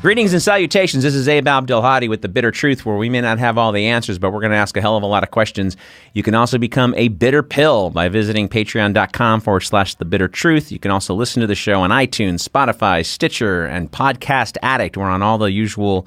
Greetings and salutations. This is Abe Abdelhadi with The Bitter Truth, where we may not have all the answers, but we're going to ask a hell of a lot of questions. You can also become a bitter pill by visiting patreon.com/The Bitter Truth. You can also listen to the show on iTunes, Spotify, Stitcher, and Podcast Addict. We're on all the usual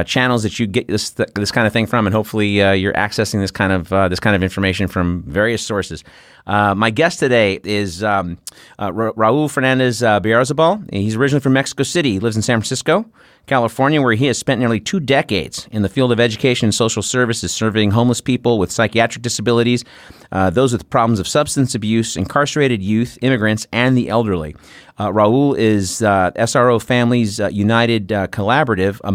channels that you get this kind of thing from, and hopefully you're accessing this kind of information from various sources. My guest today is Raúl Fernández-Berriozábal. He's originally from Mexico City. He lives in San Francisco, California, where he has spent nearly 2 decades in the field of education and social services, serving homeless people with psychiatric disabilities, those with problems of substance abuse, incarcerated youth, immigrants, and the elderly. Raúl is SRO Families United Collaborative, a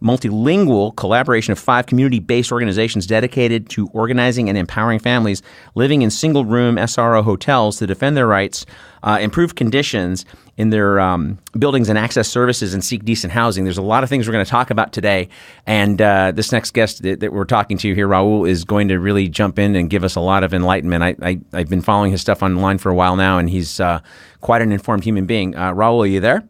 multilingual collaboration of 5 community-based organizations dedicated to organizing and empowering families living in single-room SRO hotels to defend their rights, improve conditions in their buildings and access services and seek decent housing. There's a lot of things we're going to talk about today, and this next guest that we're talking to here, Raúl, is going to really jump in and give us a lot of enlightenment. I've been following his stuff online for a while now, and he's quite an informed human being. Raúl, are you there?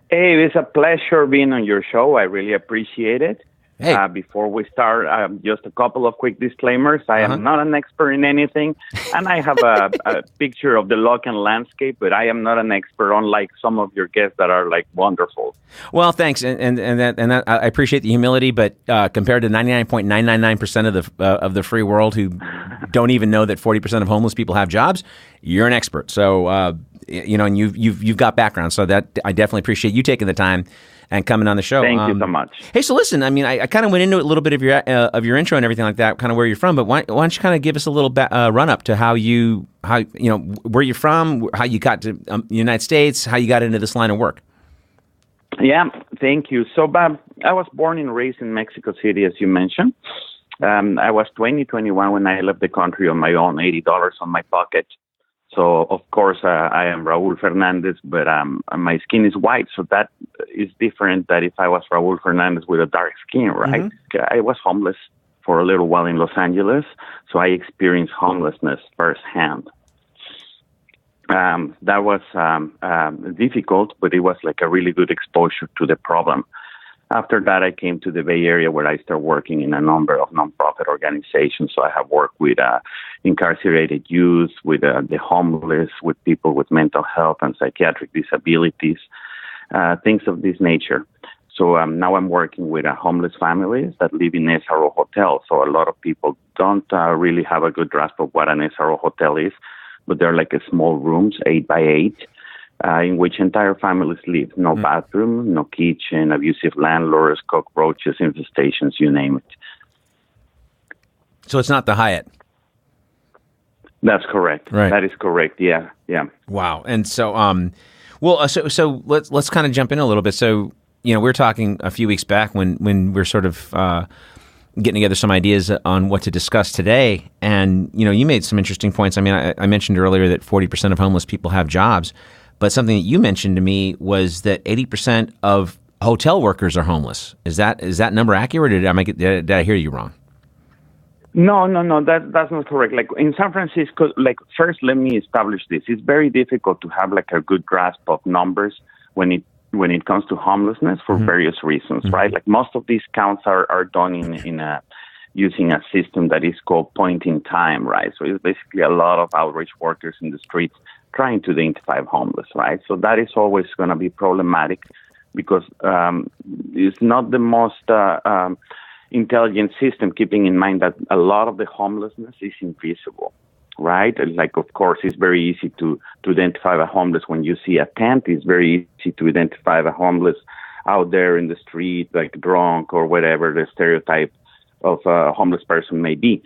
Hey, it's a pleasure being on your show. I really appreciate it. Hey. Before we start, just a couple of quick disclaimers. I am not an expert in anything, and I have a picture of the local landscape, but I am not an expert, unlike some of your guests that are like wonderful. Well, thanks, and that, I appreciate the humility, but compared to 99.999% of the free world who don't even know that 40% of homeless people have jobs, you're an expert. So and you've got background, so that I definitely appreciate you taking the time and coming on the show. Thank you so much. Hey, so listen, I mean, I kind of went into it a little bit of your intro and everything like that, kind of where you're from, but why don't you kind of give us a little run up to how where you're from, how you got to the United States, how you got into this line of work. Yeah, thank you. So, I was born and raised in Mexico City, as you mentioned. I was 21 when I left the country on my own, $80 on my pocket. So, of course, I am Raúl Fernández, but my skin is white, so that is different than if I was Raúl Fernández with a dark skin, right? Mm-hmm. I was homeless for a little while in Los Angeles, so I experienced homelessness firsthand. That was difficult, but it was like a really good exposure to the problem. After that, I came to the Bay Area, where I started working in a number of nonprofit organizations. So I have worked with incarcerated youth, with the homeless, with people with mental health and psychiatric disabilities, things of this nature. So now I'm working with homeless families that live in SRO hotels. So a lot of people don't really have a good grasp of what an SRO hotel is, but they're like a small rooms, 8 by 8. In which entire families live. No bathroom, no kitchen, abusive landlords, cockroaches, infestations, you name it. So it's not the Hyatt? That's correct. Right. That is correct, yeah. Wow. And so, so let's kind of jump in a little bit. So, we were talking a few weeks back when we're sort of getting together some ideas on what to discuss today. And, you made some interesting points. I mean, I mentioned earlier that 40% of homeless people have jobs. But something that you mentioned to me was that 80% of hotel workers are homeless. Is that number accurate, or did I hear you wrong? No, that's not correct. Like in San Francisco, first let me establish this. It's very difficult to have like a good grasp of numbers when it comes to homelessness for various reasons, right? Like most of these counts are done using a system that is called point in time, right? So it's basically a lot of outreach workers in the streets trying to identify homeless, right? So that is always going to be problematic because it's not the most intelligent system, keeping in mind that a lot of the homelessness is invisible, right? Like, of course, it's very easy to identify a homeless when you see a tent. It's very easy to identify the homeless out there in the street, like drunk or whatever the stereotype of a homeless person may be.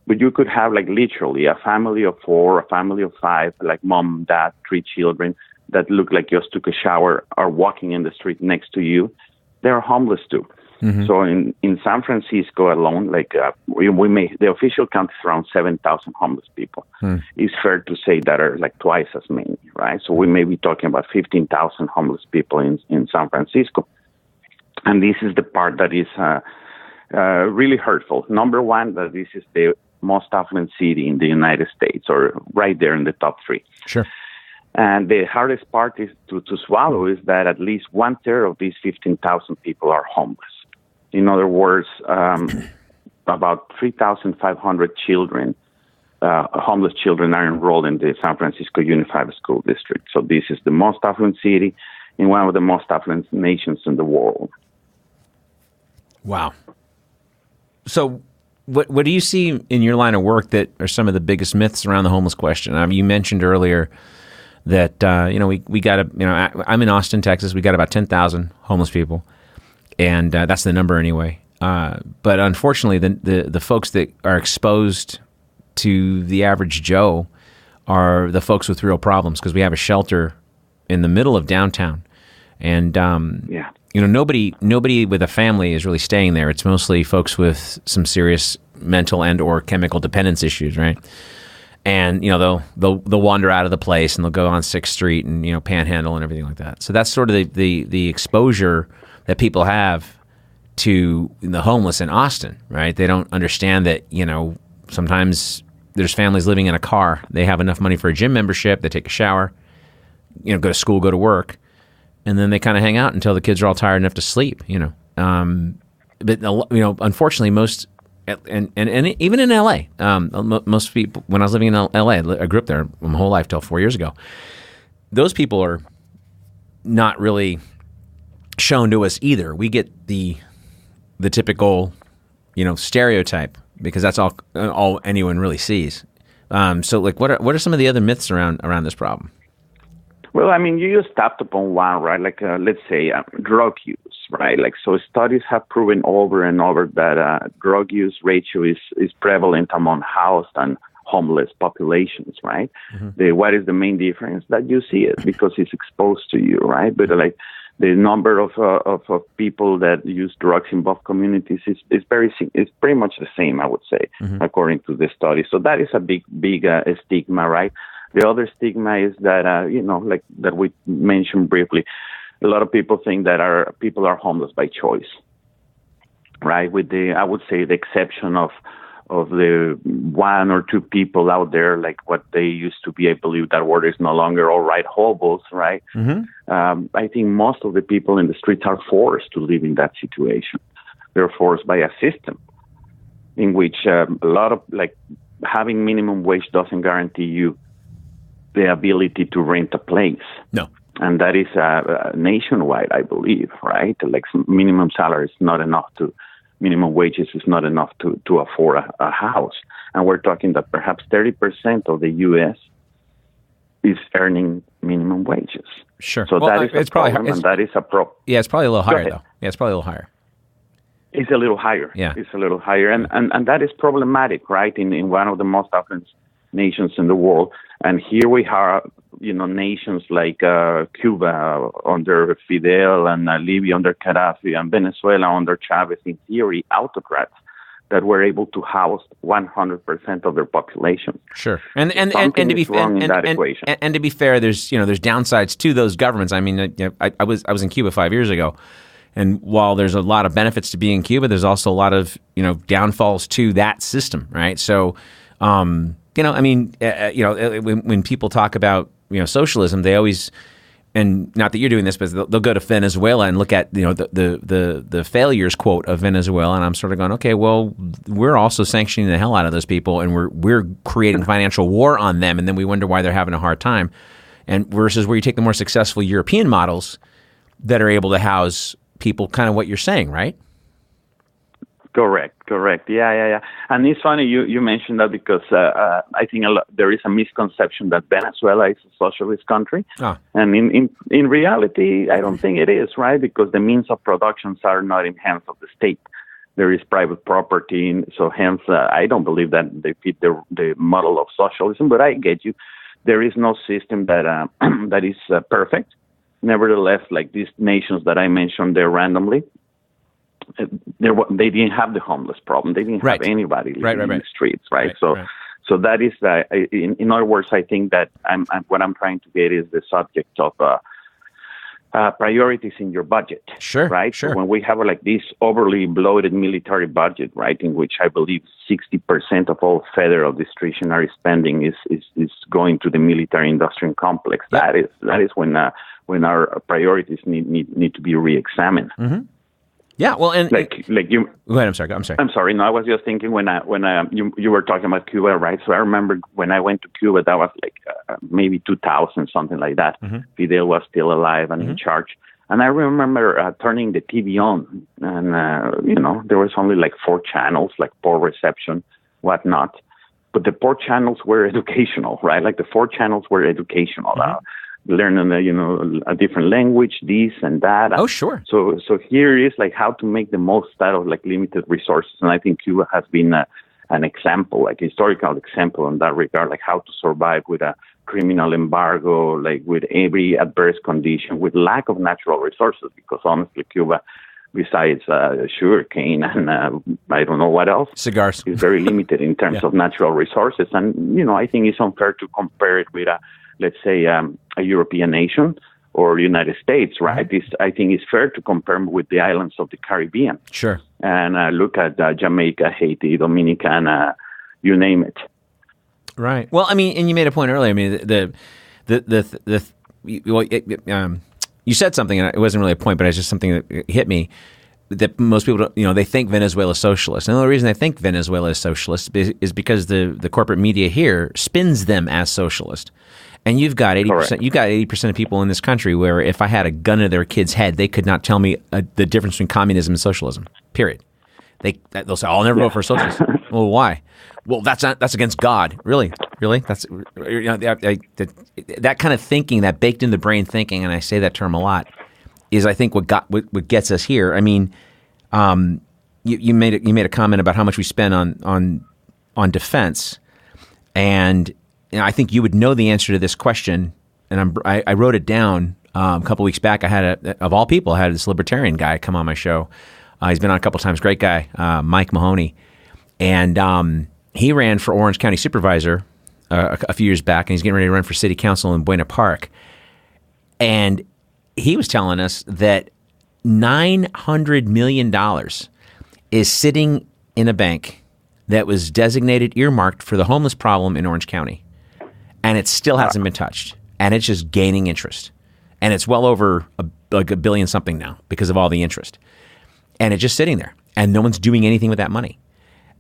But you could have like literally a family of 4, a family of 5, like mom, dad, 3 children that look like just took a shower are walking in the street next to you. They're homeless too. Mm-hmm. So in San Francisco alone, the official count is around 7,000 homeless people. It's fair to say that are like twice as many, right? So we may be talking about 15,000 homeless people in San Francisco. And this is the part that is really hurtful. Number one, that this is the most affluent city in the United States, or right there in the top 3. Sure. And the hardest part is to swallow is that at least 1/3 of these 15,000 people are homeless. In other words, about 3,500 children, homeless children, are enrolled in the San Francisco Unified School District. So this is the most affluent city in one of the most affluent nations in the world. Wow. So what do you see in your line of work that are some of the biggest myths around the homeless question? I mean, you mentioned earlier that, we got I'm in Austin, Texas. We got about 10,000 homeless people, and that's the number anyway. But unfortunately, the folks that are exposed to the average Joe are the folks with real problems, because we have a shelter in the middle of downtown, and nobody with a family is really staying there. It's mostly folks with some serious mental and or chemical dependence issues, right? And they'll wander out of the place and they'll go on 6th Street and panhandle and everything like that. So that's sort of the exposure that people have to the homeless in Austin, right? They don't understand that sometimes there's families living in a car. They have enough money for a gym membership. They take a shower, go to school, go to work, and then they kind of hang out until the kids are all tired enough to sleep. But unfortunately, most and even in LA, most people. When I was living in LA, I grew up there my whole life till 4 years ago. Those people are not really shown to us either. We get the typical, stereotype, because that's all anyone really sees. So, what are some of the other myths around this problem? Well, I mean, you just tapped upon one, right? Let's say drug use, right? So studies have proven over and over that drug use ratio is prevalent among housed and homeless populations, right? Mm-hmm. What is the main difference? That you see it because it's exposed to you, right? But the number of people that use drugs in both communities is pretty much the same, I would say, mm-hmm. according to the study. So that is a big stigma, right? The other stigma is that that we mentioned briefly. A lot of people think that people are homeless by choice, right? With I would say the exception of the one or two people out there, like what they used to be. I believe that word is no longer all right, hobos, right? Mm-hmm. I think most of the people in the streets are forced to live in that situation. They're forced by a system in which a lot of having minimum wage doesn't guarantee you the ability to rent a place. No. And that is nationwide, I believe, right? Minimum salary is not enough minimum wages is not enough to afford a house. And we're talking that perhaps 30% of the U.S. is earning minimum wages. Sure. So that is a problem, and that is a problem. Yeah, it's probably a little higher, though. Yeah, it's probably a little higher. It's a little higher. Yeah. It's a little higher. And that is problematic, right, in one of the most affluent nations in the world. And here we have, nations like Cuba under Fidel and Libya under Gaddafi and Venezuela under Chavez, in theory, autocrats that were able to house 100% of their population. Sure. And to be fair, and to be fair, there's downsides to those governments. I mean, I was in Cuba 5 years ago, and while there's a lot of benefits to being in Cuba, there's also a lot of downfalls to that system, right? So, when people talk about socialism, they always, and not that you're doing this, but they'll go to Venezuela and look at the failures quote of Venezuela, and I'm sort of going, okay, well, we're also sanctioning the hell out of those people, and we're creating financial war on them, and then we wonder why they're having a hard time. And versus where you take the more successful European models that are able to house people, kind of what you're saying, right? Correct. Yeah. And it's funny you mentioned that because I think there is a misconception that Venezuela is a socialist country. And in reality, I don't think it is, right? Because the means of productions are not in hands of the state. There is private property, so hence I don't believe that they fit the model of socialism, but I get you. There is no system that that is perfect. Nevertheless, like these nations that I mentioned there randomly, they didn't have the homeless problem. They didn't have anybody living in the streets, right? So that is, in other words, I think that what I'm trying to get is the subject of priorities in your budget. Sure, right? sure. So when we have like this overly bloated military budget, right, in which I believe 60% of all federal discretionary spending is going to the military-industrial complex. Yep. That is when our priorities need to be re-examined. Mm-hmm. Yeah, well, and like you. Go ahead. I'm sorry. No, I was just thinking when you were talking about Cuba, right? So I remember when I went to Cuba, that was like maybe 2000, something like that. Mm-hmm. Fidel was still alive and in charge, and I remember turning the TV on, and there was only like 4 channels, like poor reception, whatnot. But the 4 channels were educational, right? Like the 4 channels were educational. Mm-hmm. Learning, a different language, this and that. Oh, sure. So here is like how to make the most out of like limited resources. And I think Cuba has been an example, like a historical example in that regard, like how to survive with a criminal embargo, like with every adverse condition, with lack of natural resources, because honestly, Cuba, besides sugar cane and I don't know what else, cigars, is very limited in terms of natural resources. And, I think it's unfair to compare it with let's say, a European nation or United States, right? Mm-hmm. I think it's fair to compare with the islands of the Caribbean. Sure. And look at Jamaica, Haiti, Dominicana, you name it. Right. Well, I mean, and you made a point earlier. I mean, you said something, and it wasn't really a point, but it's just something that hit me. That most people don't, they think Venezuela is socialist. And the only reason they think Venezuela is socialist is because the corporate media here spins them as socialist. And you've got 80%. Correct. You've got 80% of people in this country where if I had a gun to their kid's head, they could not tell me the difference between communism and socialism. Period. They'll say, "I'll never vote for a socialist." Well, why? Well, that's against God. Really? That's that kind of thinking, that baked in the brain thinking, and I say that term a lot, is I think what gets us here. I mean, you made a comment about how much we spend on defense, and I think you would know the answer to this question, and I wrote it down a couple weeks back. I had of all people, I had this libertarian guy come on my show. He's been on a couple times. Great guy, Mike Mahoney, and he ran for Orange County Supervisor a few years back, and he's getting ready to run for City Council in Buena Park. And he was telling us that $900 million is sitting in a bank that was designated, earmarked for the homeless problem in Orange County. And it still hasn't been touched. And it's just gaining interest. And it's well over a billion something now because of all the interest. And it's just sitting there. And no one's doing anything with that money.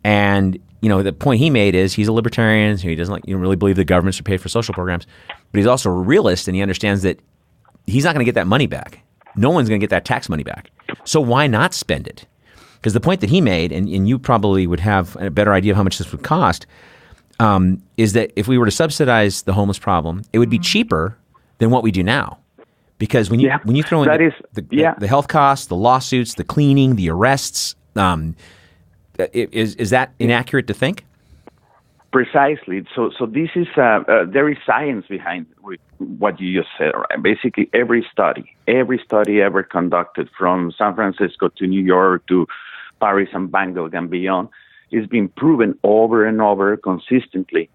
And, the point he made is he's a libertarian. So he doesn't really believe the government should pay for social programs. But he's also a realist, and he understands that he's not going to get that money back. No one's going to get that tax money back. So why not spend it? Because the point that he made, and you probably would have a better idea of how much this would cost, is that if we were to subsidize the homeless problem, it would be cheaper than what we do now. Because when you throw in the health costs, the lawsuits, the cleaning, the arrests, is that inaccurate to think? Precisely. So this is there is science behind what you just said. Right? Basically, every study ever conducted from San Francisco to New York to Paris and Bangkok and beyond is being proven over and over consistently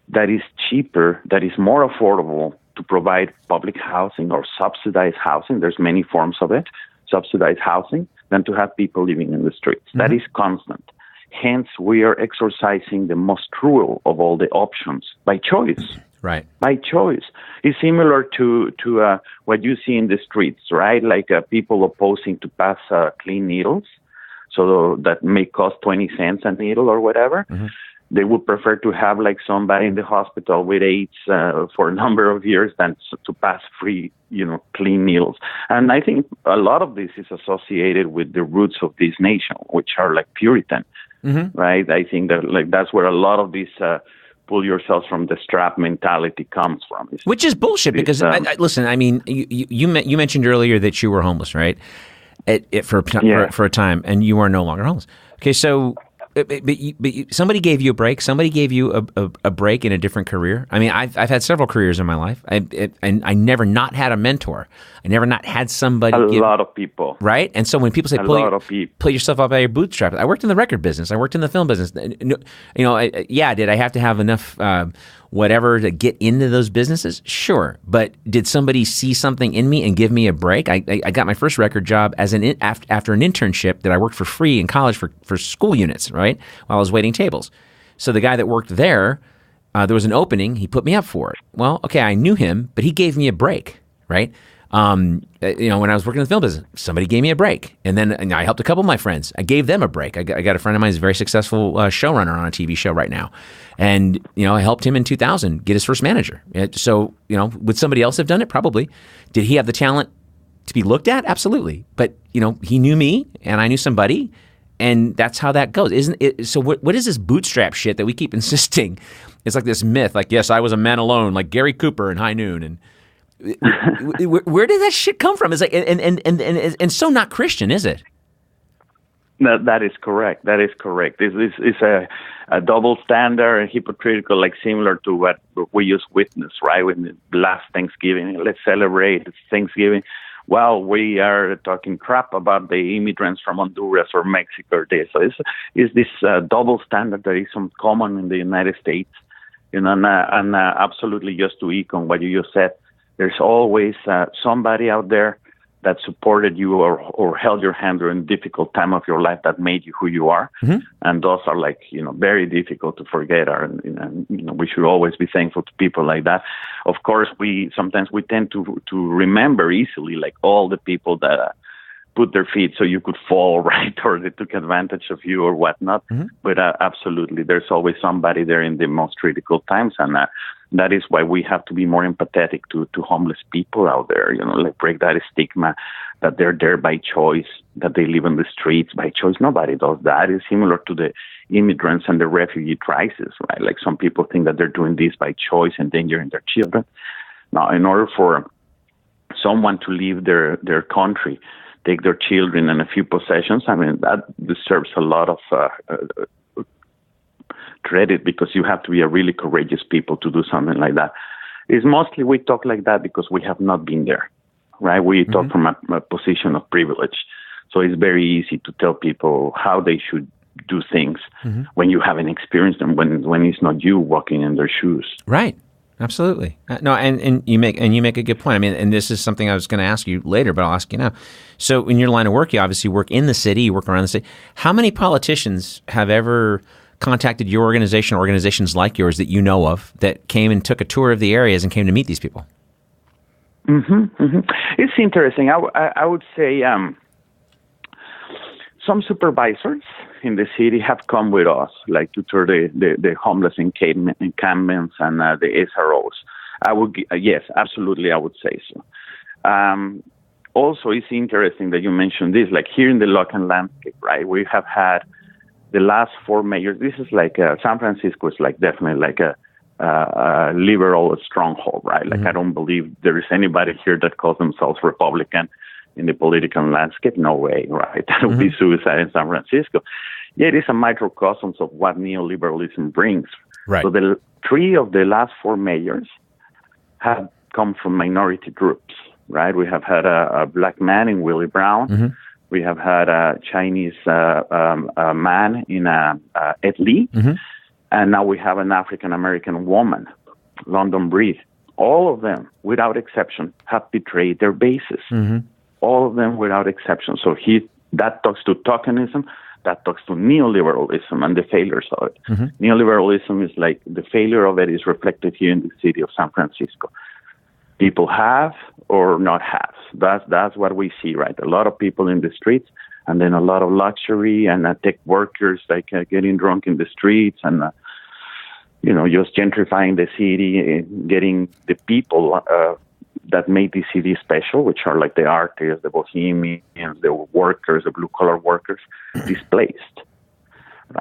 that is cheaper, that is more affordable to provide public housing or subsidized housing. There's many forms of it, subsidized housing, than to have people living in the streets. Mm-hmm. That is constant. Hence, we are exercising the most cruel of all the options by choice. Right. By choice. It's similar to what you see in the streets, right? Like people opposing to pass clean needles, so that may cost 20 cents a needle or whatever. Mm-hmm. They would prefer to have like somebody in the hospital with AIDS for a number of years than to pass free, clean needles. And I think a lot of this is associated with the roots of this nation, which are like Puritan, mm-hmm. right? I think that that's where a lot of this pull yourselves from the strap mentality comes from. Which is bullshit because, listen, I mean, you mentioned earlier that you were homeless, right? For a time, and you are no longer homeless. Okay, so... But somebody gave you a break. Somebody gave you a break in a different career. I mean, I've had several careers in my life, and I never not had a mentor. I never not had somebody. A lot of people, right? And so when people say pull yourself up by your bootstraps, I worked in the record business. I worked in the film business. Did I have to have enough whatever to get into those businesses? Sure. But did somebody see something in me and give me a break? I got my first record job as after an internship that I worked for free in college for school units, right? While I was waiting tables. So the guy that worked there, there was an opening. He put me up for it. Well, okay, I knew him, but he gave me a break, right? When I was working in the film business, somebody gave me a break. And then I helped a couple of my friends. I gave them a break. I got a friend of mine who's a very successful showrunner on a TV show right now. And, I helped him in 2000 get his first manager. So, would somebody else have done it? Probably. Did he have the talent to be looked at? Absolutely. But, he knew me and I knew somebody. And that's how that goes. Isn't it? So what is this bootstrap shit that we keep insisting? It's like this myth, like, yes, I was a man alone, like Gary Cooper in High Noon. And where did that shit come from? It's like, and so not Christian, is it? No, that is correct. That is correct. It's a double standard and hypocritical, like similar to what we just witnessed, right? When the last Thanksgiving, let's celebrate Thanksgiving. Well, we are talking crap about the immigrants from Honduras or Mexico or this. So it's this double standard that is common in the United States, and absolutely just to echo on what you just said. There's always somebody out there that supported you or held your hand during a difficult time of your life that made you who you are. Mm-hmm. And those are very difficult to forget. And we should always be thankful to people like that. Of course, we sometimes tend to remember easily, like all the people that put their feet so you could fall, right? Or they took advantage of you or whatnot. Mm-hmm. But absolutely, there's always somebody there in the most critical times. And that is why we have to be more empathetic to homeless people out there, break that stigma that they're there by choice, that they live on the streets by choice. Nobody does that. It's similar to the immigrants and the refugee crisis, right? Like some people think that they're doing this by choice, endangering their children. Now, in order for someone to leave their country, take their children and a few possessions, that deserves a lot of credit, because you have to be a really courageous people to do something like that. It's mostly we talk like that because we have not been there, right? We mm-hmm. talk from a position of privilege. So it's very easy to tell people how they should do things mm-hmm. when you haven't experienced them, when it's not you walking in their shoes. Right. Absolutely. No, and you make a good point. And this is something I was going to ask you later, but I'll ask you now. So in your line of work, you obviously work in the city, you work around the city. How many politicians have ever contacted your organization, organizations like yours that you know of, that came and took a tour of the areas and came to meet these people? Mm-hmm, mm-hmm. It's interesting. I would say some supervisors in the city have come with us, like to tour the homeless encampments and the SROs. Yes, absolutely, I would say so. Also, it's interesting that you mentioned this, like here in the local landscape, right? We have had the last 4 mayors. This is like San Francisco is like definitely like a liberal stronghold, right? Like mm-hmm. I don't believe there is anybody here that calls themselves Republican in the political landscape. No way, right? That would mm-hmm. be suicide in San Francisco. Yet it is a microcosm of what neoliberalism brings. Right. So the 3 of the last 4 mayors have come from minority groups, right? We have had a black man in Willie Brown. Mm-hmm. We have had a Chinese man in Ed Lee. Mm-hmm. And now we have an African-American woman, London Breed. All of them, without exception, have betrayed their bases. Mm-hmm. All of them without exception. So that talks to tokenism, that talks to neoliberalism and the failures of it. Mm-hmm. Neoliberalism is like the failure of it is reflected here in the city of San Francisco. People have or not have. That's what we see, right? A lot of people in the streets, and then a lot of luxury and tech workers like getting drunk in the streets and just gentrifying the city, getting the people that make the city special, which are like the artists, the bohemians, the workers, the blue-collar workers, displaced,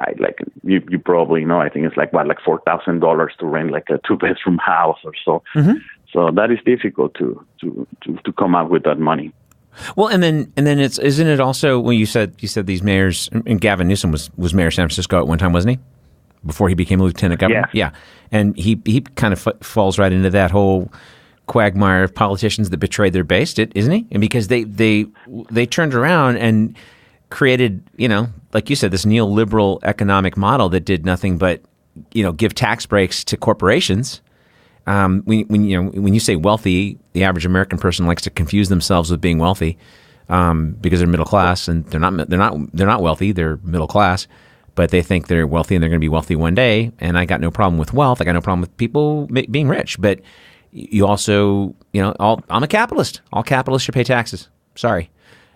right? Like you probably know, I think it's like $4,000 to rent like a 2-bedroom house or so. Mm-hmm. So that is difficult to come up with that money. Well, and then isn't it also when you said these mayors, and Gavin Newsom was mayor of San Francisco at one time, wasn't he? Before he became lieutenant governor? Yeah. And he kind of falls right into that whole quagmire of politicians that betrayed their base, isn't he? And because they turned around and created, like you said, this neoliberal economic model that did nothing but give tax breaks to corporations. When you say wealthy, the average American person likes to confuse themselves with being wealthy because they're middle class, and they're not wealthy. They're middle class, but they think they're wealthy and they're going to be wealthy one day. And I got no problem with wealth. I got no problem with people being rich. But you also, I'm a capitalist. All capitalists should pay taxes. Sorry.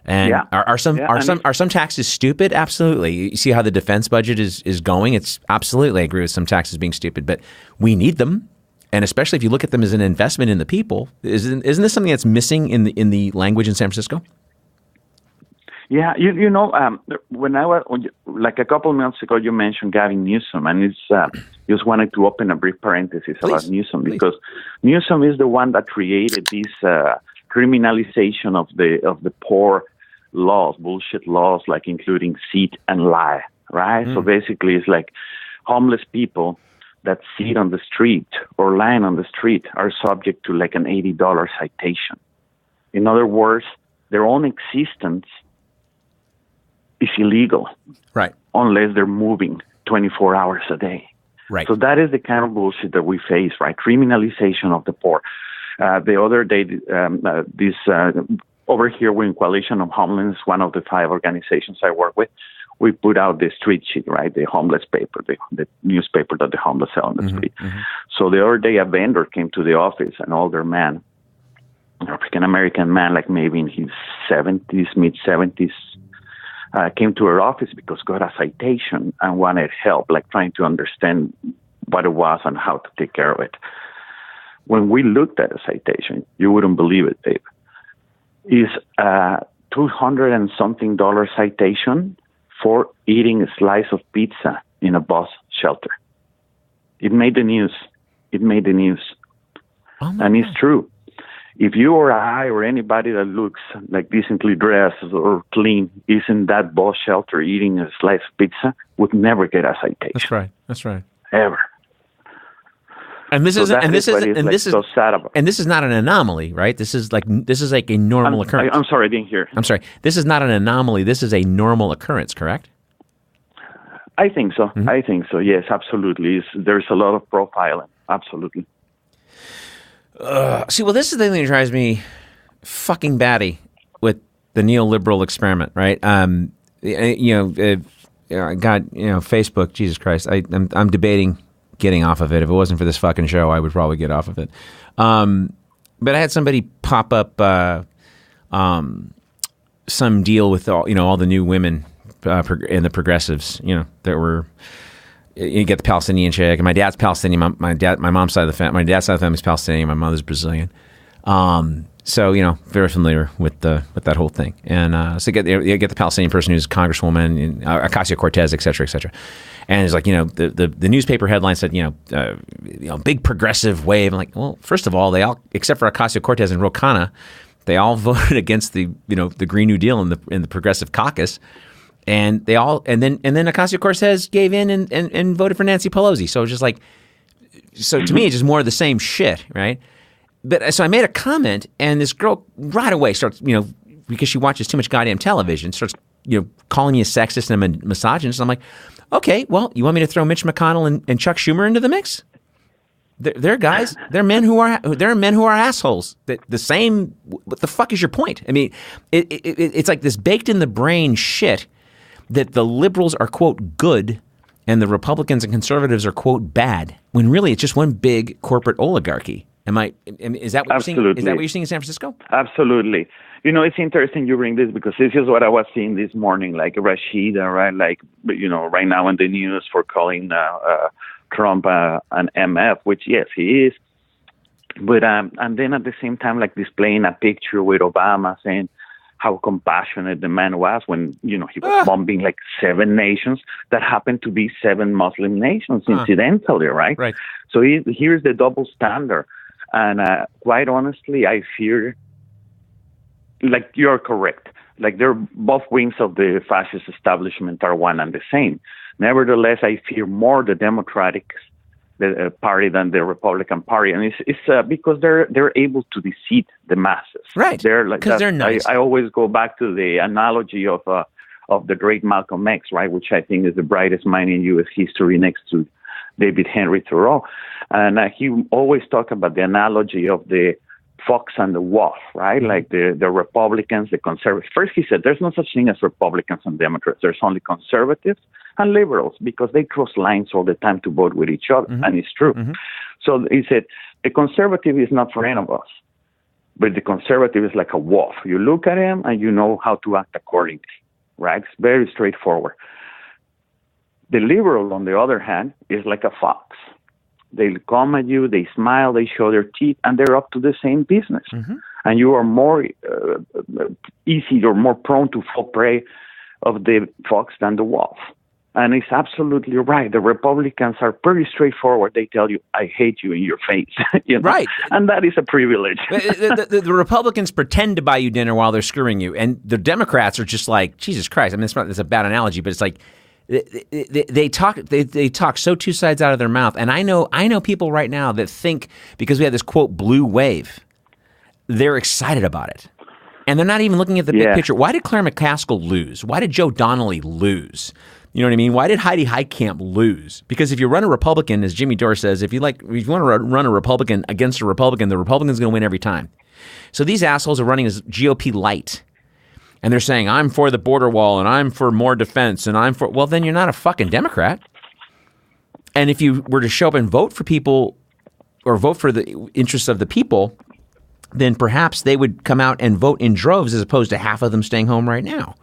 And are some taxes stupid? Absolutely. You see how the defense budget is going? It's absolutely. I agree with some taxes being stupid, but we need them. And especially if you look at them as an investment in the people, isn't this something that's missing in the language in San Francisco? Yeah, when I was like a couple of minutes ago, you mentioned Gavin Newsom, and it's just wanted to open a brief parenthesis about Newsom because Newsom is the one that created this criminalization of the poor laws, bullshit laws, like including cheat and lie, right? So basically, it's like homeless people that sit on the street or lying on the street are subject to like an $80 citation. In other words, their own existence is illegal, right? Unless they're moving 24 hours a day, right? So that is the kind of bullshit that we face, right? Criminalization of the poor. The other day, over here, we're in Coalition of Homelessness, one of the 5 organizations I work with. We put out the street sheet, right? The homeless paper, the newspaper that the homeless sell on the street. Mm-hmm. So the other day, a vendor came to the office, an older man, an African-American man, like maybe in his 70s, mid-70s, came to our office because got a citation and wanted help, like trying to understand what it was and how to take care of it. When we looked at a citation, you wouldn't believe it, Dave. Is a $200 and something citation for eating a slice of pizza in a bus shelter. It made the news. And it's true. If you or I or anybody that looks like decently dressed or clean is in that bus shelter eating a slice of pizza, would never get a citation. That's right. Ever. And this is so sad about. And this is not an anomaly, right? This is like a normal occurrence. I'm sorry, I didn't hear. I'm sorry. This is not an anomaly. This is a normal occurrence, correct? I think so. Mm-hmm. I think so. Yes, absolutely. There's a lot of profiling. Absolutely. This is the thing that drives me fucking batty with the neoliberal experiment, right? God, Facebook. Jesus Christ, I'm debating getting off of it. If it wasn't for this fucking show, I would probably get off of it. But I had somebody pop up some deal with all the new women and the progressives, that were. You get the Palestinian chick, and my dad's Palestinian. My mom's side of the family. My dad's side of the family is Palestinian. My mother's Brazilian. So very familiar with that whole thing. And so you get the Palestinian person who's Congresswoman, and Ocasio-Cortez, et cetera, et cetera. And it's like, the newspaper headline said, big progressive wave. I'm like, well, first of all, they all, except for Ocasio-Cortez and Ro Khanna, they all voted against the Green New Deal in the Progressive Caucus. And they all, and then Ocasio-Cortez gave in and voted for Nancy Pelosi. So it's just like, to me, it's just more of the same shit, right? But so I made a comment, and this girl right away starts, because she watches too much goddamn television, starts, calling me a sexist and a misogynist. I'm like, okay, well, you want me to throw Mitch McConnell and Chuck Schumer into the mix? They're guys. They're men who are assholes. The same. What the fuck is your point? I mean, it's like this baked in the brain shit that the liberals are, quote, good and the Republicans and conservatives are, quote, bad, when really it's just one big corporate oligarchy. Is that what you're seeing? Is that what you're seeing in San Francisco? Absolutely. It's interesting you bring this because this is what I was seeing this morning, like Rashida, right? Like, right now in the news for calling Trump an MF, which, yes, he is. But and then at the same time, like displaying a picture with Obama saying how compassionate the man was when, he was bombing like 7 nations that happened to be 7 Muslim nations, incidentally, right? Right. So here's the double standard. And quite honestly, I fear, like, you're correct. Like, they're both wings of the fascist establishment are one and the same. Nevertheless, I fear more the Democratic party than the Republican Party, and it's because they're able to deceive the masses. Right. Because they're nice. I always go back to the analogy of the great Malcolm X, right, which I think is the brightest mind in U.S. history, next to David Henry Thoreau. And he always talked about the analogy of the fox and the wolf, right? Like the Republicans, the conservatives. First, he said there's no such thing as Republicans and Democrats. There's only conservatives and liberals because they cross lines all the time to vote with each other. And it's true. So he said, the conservative is not for any of us, but the conservative is like a wolf. You look at him and you know how to act accordingly, right? It's very straightforward. The liberal, on the other hand, is like a fox. They come at you, they smile, they show their teeth, and they're up to the same business. And you are more easy or more prone to fall prey of the fox than the wolf. And it's absolutely right. The Republicans are pretty straightforward. They tell you, I hate you in your face. You know? Right. And that is a privilege. The Republicans pretend to buy you dinner while they're screwing you. And the Democrats are just like, Jesus Christ. I mean, it's a bad analogy, but it's like, they talk so two sides out of their mouth. And I know people right now that think because we have this quote blue wave, they're excited about it. And they're not even looking at the big picture. Why did Claire McCaskill lose? Why did Joe Donnelly lose? You know what I mean? Why did Heidi Heitkamp lose? Because if you run a Republican, as Jimmy Dore says, if you want to run a Republican against a Republican, the Republican's going to win every time. So these assholes are running as GOP light. And they're saying, I'm for the border wall, and I'm for more defense, and I'm for... Well, then you're not a fucking Democrat. And if you were to show up and vote for people, or vote for the interests of the people, then perhaps they would come out and vote in droves as opposed to half of them staying home right now.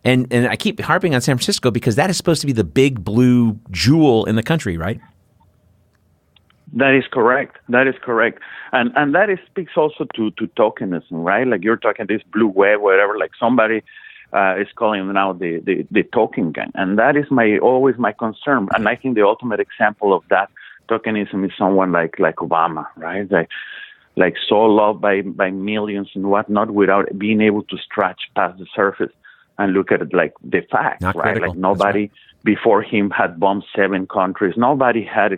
And I keep harping on San Francisco because that is supposed to be the big blue jewel in the country, right? That is correct. That is correct. And that speaks also to tokenism, right? Like you're talking this blue wave, whatever, like somebody is calling them now the token gang. And that is always my concern. And I think the ultimate example of that tokenism is someone like Obama, right? Like so loved by millions and whatnot without being able to stretch past the surface and look at it like the facts, Not right? critical. Like nobody before him had bombed 7 countries. Nobody had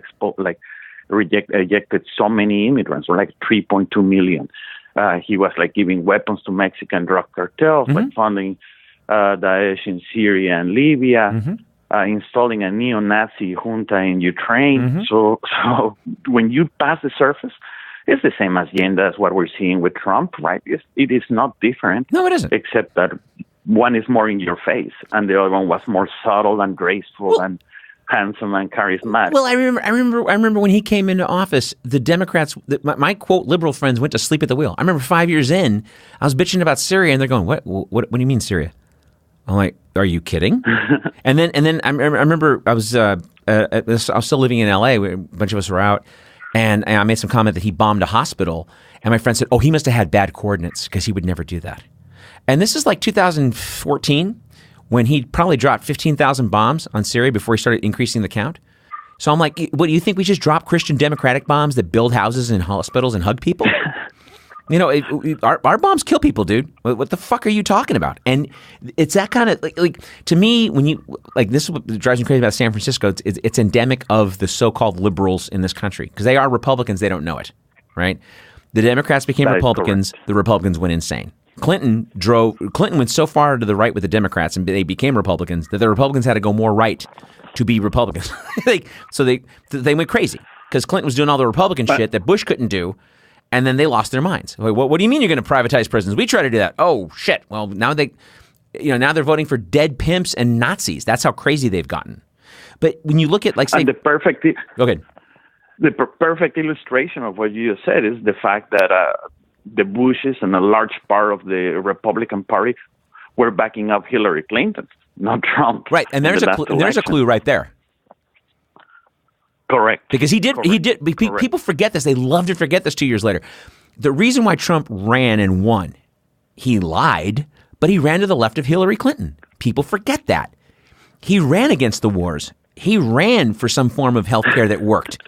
ejected so many immigrants, or like 3.2 million. He was like giving weapons to Mexican drug cartels, like funding Daesh in Syria and Libya, installing a neo-Nazi junta in Ukraine. So when you pass the surface, it's the same agenda as what we're seeing with Trump, right? It is not different. No, it isn't. Except that one is more in your face, and the other one was more subtle and graceful and handsome and charismatic. Well, I remember when he came into office, the Democrats, my quote liberal friends went to sleep at the wheel. I remember 5 years in, I was bitching about Syria, and they're going, "What do you mean Syria?" I'm like, "Are you kidding?" and then I remember I was still living in LA. A bunch of us were out, and I made some comment that he bombed a hospital, and my friend said, "Oh, he must have had bad coordinates because he would never do that." And this is like 2014. When he probably dropped 15,000 bombs on Syria before he started increasing the count. So I'm like, what, do you think we just drop Christian democratic bombs that build houses and hospitals and hug people? You know, our bombs kill people, dude. What the fuck are you talking about? And it's that kind of, like to me, when you, like this is what drives me crazy about San Francisco. It's endemic of the so-called liberals in this country. Because they are Republicans, they don't know it, right? The Democrats became Republicans, the Republicans went insane. Clinton went so far to the right with the Democrats and they became Republicans that the Republicans had to go more right to be Republicans. So they went crazy because Clinton was doing all the Republican shit that Bush couldn't do. And then they lost their minds. Like, what do you mean you're going to privatize prisons? We try to do that. Oh, shit. Well, now they're voting for dead pimps and Nazis. That's how crazy they've gotten. But when you look at and the perfect go ahead. The perfect illustration of what you just said is the fact that the Bushes and a large part of the Republican Party were backing up Hillary Clinton, not Trump. Right, and there's a clue right there. Correct. Because he did. People forget this. They love to forget this 2 years later. The reason why Trump ran and won, he lied, but he ran to the left of Hillary Clinton. People forget that. He ran against the wars. He ran for some form of health care that worked.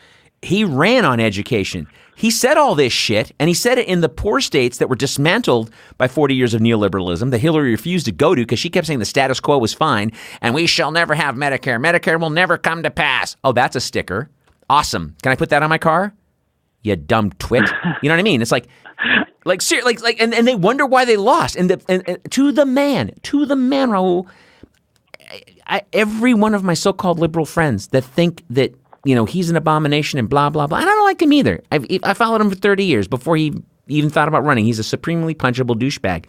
He ran on education. He said all this shit, and he said it in the poor states that were dismantled by 40 years of neoliberalism that Hillary refused to go to because she kept saying the status quo was fine, and we shall never have Medicare. Medicare will never come to pass. Oh, that's a sticker. Awesome. Can I put that on my car? You dumb twit. You know what I mean? It's like, and they wonder why they lost. And to the man, Raul, every one of my so-called liberal friends that think that he's an abomination and blah, blah, blah. And I don't like him either. I followed him for 30 years before he even thought about running. He's a supremely punchable douchebag.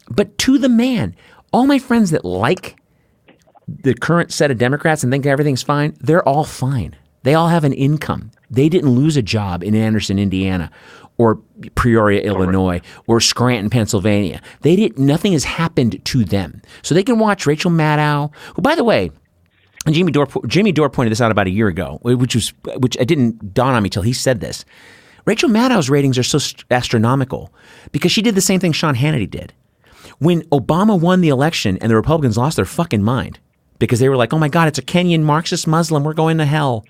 But to the man, all my friends that like the current set of Democrats and think everything's fine, they're all fine. They all have an income. They didn't lose a job in Anderson, Indiana, or Peoria, Illinois, or Scranton, Pennsylvania. Nothing has happened to them. So they can watch Rachel Maddow, who, by the way, and Jimmy Dore pointed this out about a year ago, which it didn't dawn on me till he said this. Rachel Maddow's ratings are so astronomical because she did the same thing Sean Hannity did. When Obama won the election and the Republicans lost their fucking mind because they were like, oh my God, it's a Kenyan Marxist Muslim, we're going to hell.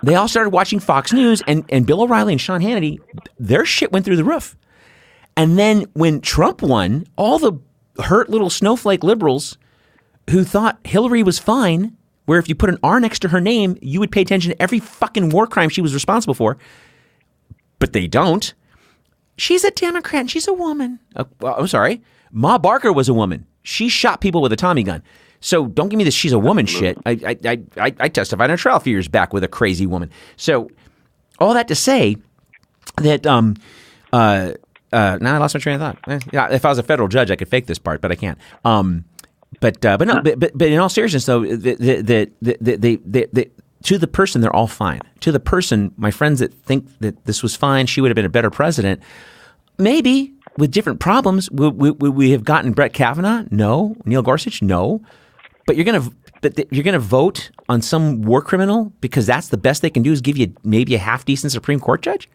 They all started watching Fox News, and Bill O'Reilly and Sean Hannity, their shit went through the roof. And then when Trump won, all the hurt little snowflake liberals who thought Hillary was fine, where if you put an R next to her name, you would pay attention to every fucking war crime she was responsible for. But they don't. She's a Democrat and she's a woman. I'm sorry. Ma Barker was a woman. She shot people with a Tommy gun. So don't give me this she's a woman shit. I testified in a trial a few years back with a crazy woman. So all that to say that now I lost my train of thought. Yeah, if I was a federal judge, I could fake this part, but I can't. But in all seriousness, though, to the person, they're all fine. To the person, my friends that think that this was fine, she would have been a better president. Maybe with different problems, would we have gotten Brett Kavanaugh? No. Neil Gorsuch? No. But you're gonna vote on some war criminal because that's the best they can do is give you maybe a half decent Supreme Court judge.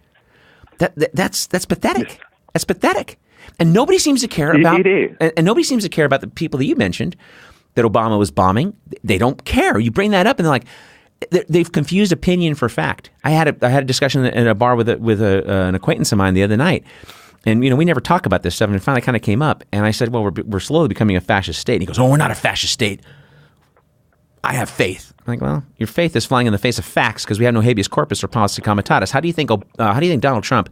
That's pathetic. That's pathetic. And nobody seems to care about. And nobody seems to care about the people that you mentioned that Obama was bombing. They don't care. You bring that up, and they're like, they've confused opinion for fact. I had a discussion in a bar with an acquaintance of mine the other night. And, we never talk about this stuff. And it finally kind of came up. And I said, well, we're slowly becoming a fascist state. And he goes, oh, we're not a fascist state. I have faith. I'm like, well, your faith is flying in the face of facts because we have no habeas corpus or policy comitatus. How do you think Donald Trump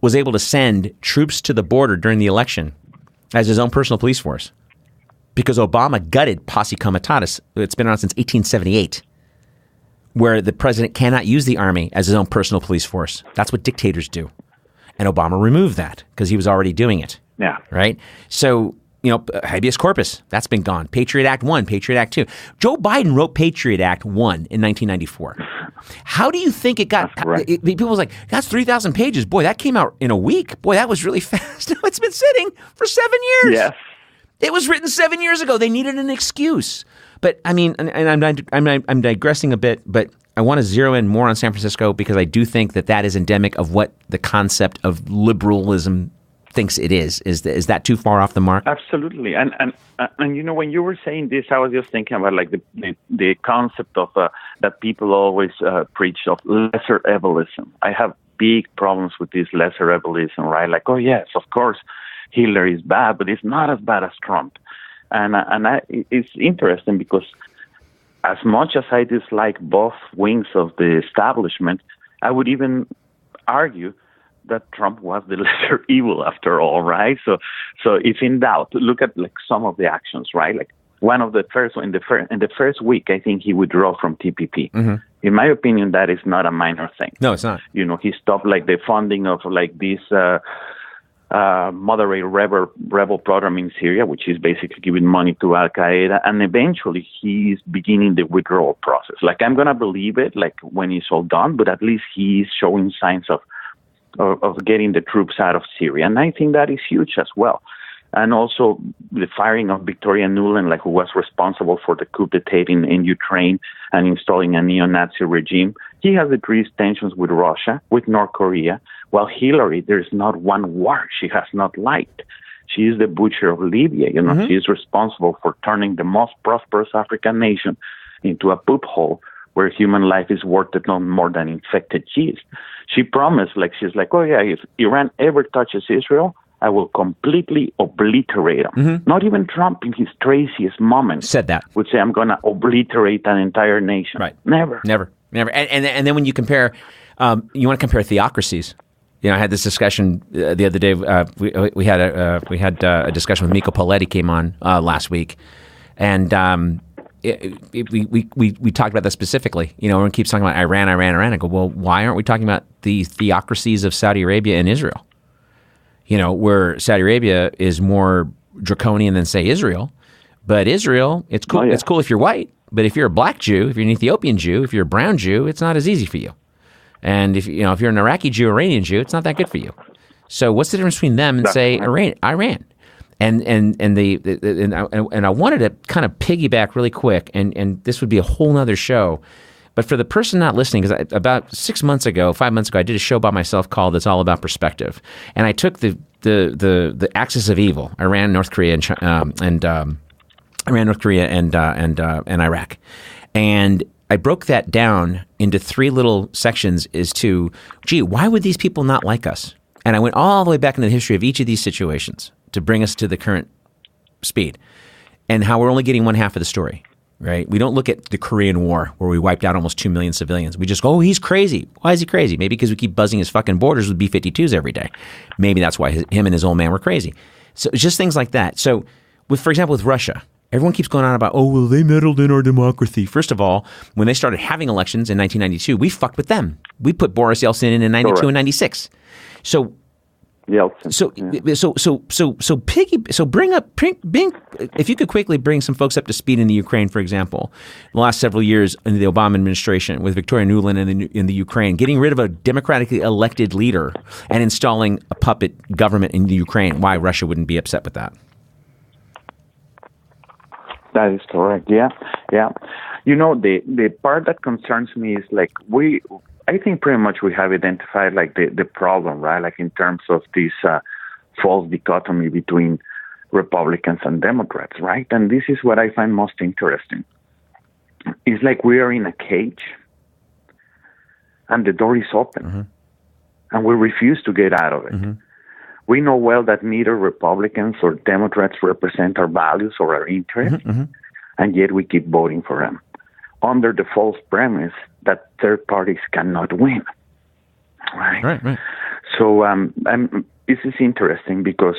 was able to send troops to the border during the election as his own personal police force? Because Obama gutted posse comitatus. It's been around since 1878, where the president cannot use the army as his own personal police force. That's what dictators do. And Obama removed that because he was already doing it. Yeah. Right? So, habeas corpus, that's been gone. Patriot Act 1, Patriot Act 2. Joe Biden wrote Patriot Act 1 in 1994. How do you think it got... Right. People was like, that's 3,000 pages. Boy, that came out in a week. Boy, that was really fast. It's been sitting for 7 years. Yes. It was written 7 years ago. They needed an excuse. But, I mean, and I'm digressing a bit, but I want to zero in more on San Francisco because I do think that is endemic of what the concept of liberalism thinks it is. Is that too far off the mark? Absolutely. And when you were saying this, I was just thinking about like the concept of that people always preach of lesser evilism. I have big problems with this lesser evilism, right? Like, oh yes, of course, Hillary is bad, but it's not as bad as Trump. And it's interesting because as much as I dislike both wings of the establishment, I would even argue that Trump was the lesser evil after all, right? So if in doubt, look at like some of the actions, right? Like one of the first in the first week, I think he withdrew from TPP. Mm-hmm. In my opinion, that is not a minor thing. No, it's not. He stopped like the funding of like these moderate rebel program in Syria, which is basically giving money to Al Qaeda, and eventually he's beginning the withdrawal process. Like I'm gonna believe it, like when it's all done, but at least he's showing signs of getting the troops out of Syria. And I think that is huge as well. And also the firing of Victoria Nuland, who was responsible for the coup d'etat in Ukraine and installing a neo-Nazi regime. He has increased tensions with Russia, with North Korea, while Hillary, there's not one war she has not liked. She is the butcher of Libya. Mm-hmm. She is responsible for turning the most prosperous African nation into a poop hole where human life is worth no more than infected cheese. She promised, she's like, oh yeah, if Iran ever touches Israel, I will completely obliterate them. Mm-hmm. Not even Trump in his craziest moments said that. Would say, I'm going to obliterate an entire nation. Right. Never. And then when you compare, you want to compare theocracies. I had this discussion the other day. We had a discussion with Miko Poletti came on last week, and we talked about that specifically. Everyone keeps talking about Iran. I go, well, why aren't we talking about the theocracies of Saudi Arabia and Israel? Where Saudi Arabia is more draconian than, say, Israel. But Israel, it's cool. Oh, yeah. It's cool if you're white. But if you're a black Jew, if you're an Ethiopian Jew, if you're a brown Jew, it's not as easy for you. And if you're an Iraqi Jew, Iranian Jew, it's not that good for you. So what's the difference between them and, say, Iran? And I wanted to kind of piggyback really quick, and this would be a whole nother show. But for the person not listening, because about 5 months ago, I did a show by myself called "It's All About Perspective," and I took the axis of evil: Iran, North Korea, and Iraq, and I broke that down into 3 little sections as to, why would these people not like us? And I went all the way back into the history of each of these situations to bring us to the current speed, and how we're only getting one half of the story, right? We don't look at the Korean War where we wiped out almost 2 million civilians. We just go, oh, he's crazy. Why is he crazy? Maybe because we keep buzzing his fucking borders with B-52s every day. Maybe that's why him and his old man were crazy. So it's just things like that. So, for example, with Russia, everyone keeps going on about, oh, well, they meddled in our democracy. First of all, when they started having elections in 1992, we fucked with them. We put Boris Yeltsin in 92 and 96. So, if you could quickly bring some folks up to speed in the Ukraine, for example, the last several years in the Obama administration with Victoria Nuland in the Ukraine, getting rid of a democratically elected leader and installing a puppet government in the Ukraine, why Russia wouldn't be upset with that? That is correct. Yeah. The part that concerns me is I think pretty much we have identified the problem, right? Like in terms of this false dichotomy between Republicans and Democrats, right? And this is what I find most interesting. It's like we are in a cage and the door is open and we refuse to get out of it. Mm-hmm. We know well that neither Republicans or Democrats represent our values or our interests, and yet we keep voting for them under the false premise that third parties cannot win. Right. So this is interesting because